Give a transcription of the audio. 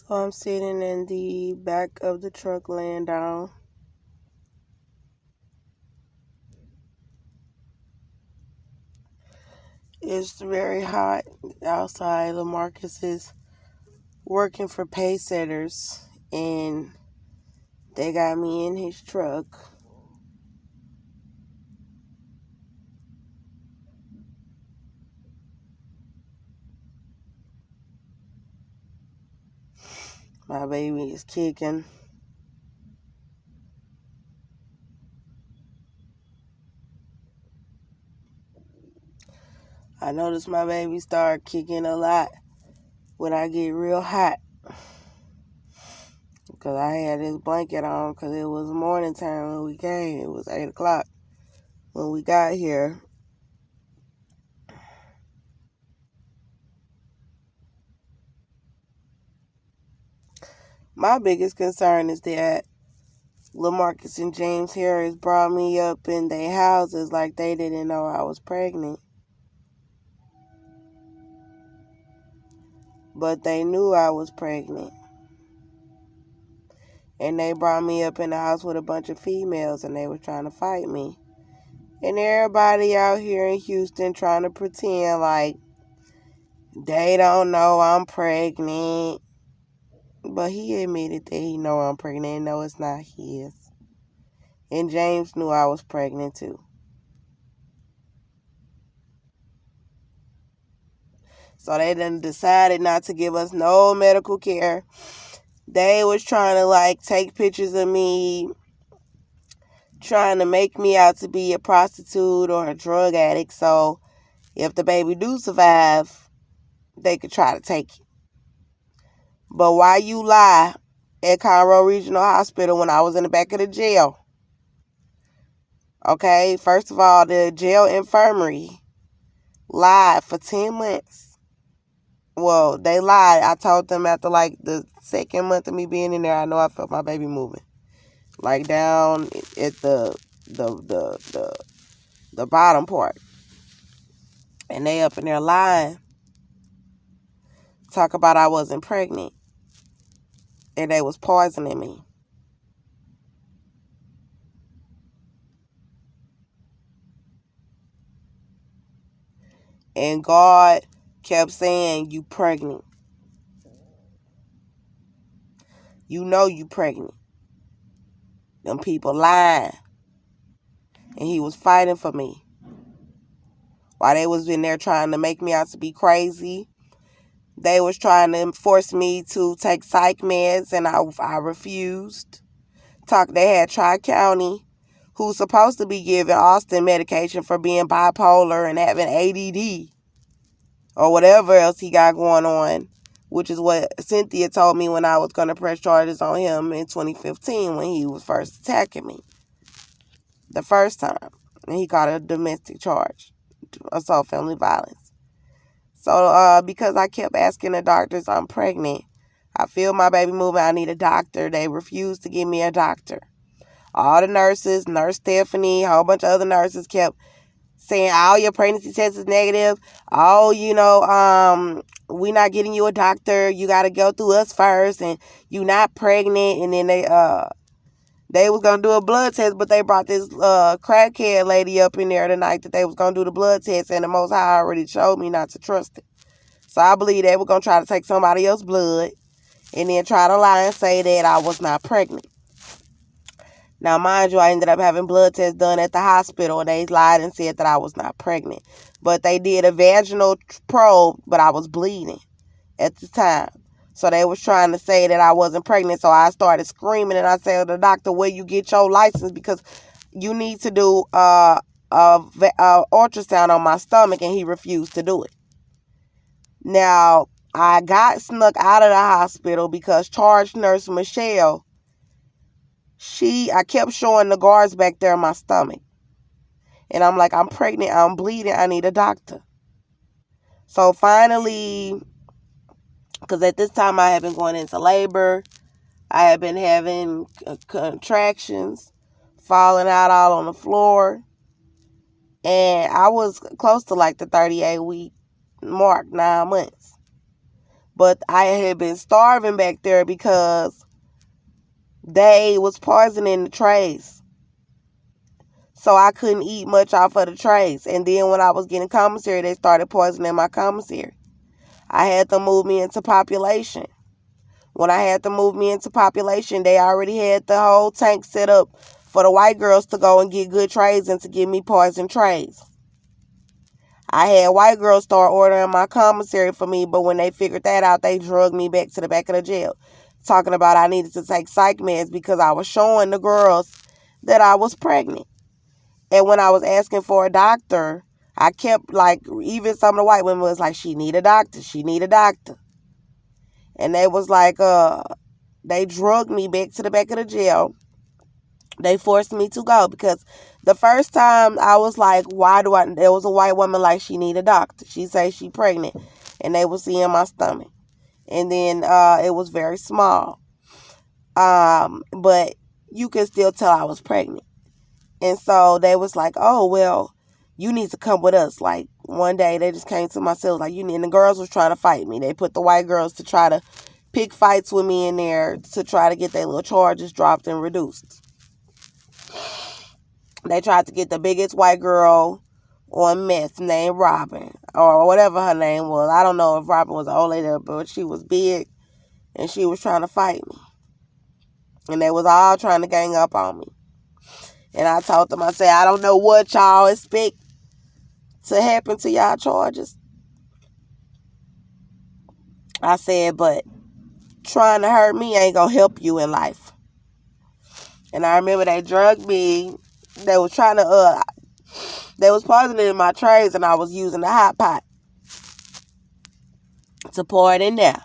So I'm sitting in the back of the truck laying down. It's very hot outside. Lamarcus is working for pay setters and they got me in his truck. My baby is kicking. I notice my baby start kicking a lot when I get real hot. Because I had this blanket on because it was morning time when we came. It was 8 o'clock when we got here. My biggest concern is that LaMarcus and James Harris brought me up in their houses like they didn't know I was pregnant. But they knew I was pregnant. And they brought me up in the house with a bunch of females and they were trying to fight me. And everybody out here in Houston trying to pretend like they don't know I'm pregnant. But he admitted that he know I'm pregnant and no, it's not his. And James knew I was pregnant too. So they done decided not to give us no medical care. They was trying to take pictures of me, trying to make me out to be a prostitute or a drug addict. So if the baby do survive, they could try to take it. But why you lie at Conroe Regional Hospital when I was in the back of the jail? Okay, first of all, the jail infirmary lied for 10 months. Well, they lied. I told them after the second month of me being in there, I know I felt my baby moving. Down at the bottom part. And they up in there lying. Talk about I wasn't pregnant. And they was poisoning me. And God kept saying, you pregnant. You know you pregnant. Them people lying. And he was fighting for me. While they was in there trying to make me out to be crazy. They was trying to force me to take psych meds and I refused. They had Tri-County, who's supposed to be giving Austin medication for being bipolar and having ADD or whatever else he got going on, which is what Cynthia told me when I was going to press charges on him in 2015 when he was first attacking me the first time. And he got a domestic charge, assault, family violence. So because I kept asking the doctors I'm pregnant, I feel my baby moving, I need a doctor. They refused to give me a doctor. All the nurses, Nurse Stephanie, a whole bunch of other nurses kept saying, all your pregnancy tests is negative. Oh, we not getting you a doctor. You got to go through us first, and you not pregnant. And then they was going to do a blood test, but they brought this crackhead lady up in there tonight that they was going to do the blood test, and the Most High already showed me not to trust it. So I believe they were going to try to take somebody else's blood and then try to lie and say that I was not pregnant. Now, mind you, I ended up having blood tests done at the hospital, and they lied and said that I was not pregnant. But they did a vaginal probe, but I was bleeding at the time. So they was trying to say that I wasn't pregnant. So I started screaming, and I said to the doctor, where you get your license? Because you need to do a ultrasound on my stomach, and he refused to do it. Now, I got snuck out of the hospital because charge nurse Michelle, I kept showing the guards back there in my stomach. And I'm like, I'm pregnant, I'm bleeding, I need a doctor. So finally, because at this time I had been going into labor, I had been having contractions, falling out all on the floor. And I was close to the 38-week mark, 9 months. But I had been starving back there because they was poisoning the trays. So I couldn't eat much off of the trays. And then when I was getting commissary, they started poisoning my commissary. I had to move me into population. When I had to move me into population, they already had the whole tank set up for the white girls to go and get good trays and to give me poison trays. I had white girls start ordering my commissary for me, but when they figured that out, they drugged me back to the back of the jail, talking about I needed to take psych meds because I was showing the girls that I was pregnant. And when I was asking for a doctor, I kept, like, even some of the white women was like, she need a doctor, she need a doctor. And they was like, they drugged me back to the back of the jail. They forced me to go because the first time I was like, there was a white woman like, she need a doctor. She say she pregnant. And they was seeing my stomach. And then it was very small. But you could still tell I was pregnant. And so they was like, oh, well, you need to come with us. Like, one day they just came to my cell like, and the girls was trying to fight me. They put the white girls to try to pick fights with me in there to try to get their little charges dropped and reduced. They tried to get the biggest white girl on meth named Robin, or whatever her name was. I don't know if Robin was an old lady, but she was big, and she was trying to fight me. And they was all trying to gang up on me. And I told them, I said, I don't know what y'all expect to happen to y'all charges. I said, but trying to hurt me ain't gonna help you in life. And I remember they drugged me. They was trying to, they was poisoning in my trays, and I was using the hot pot to pour it in there.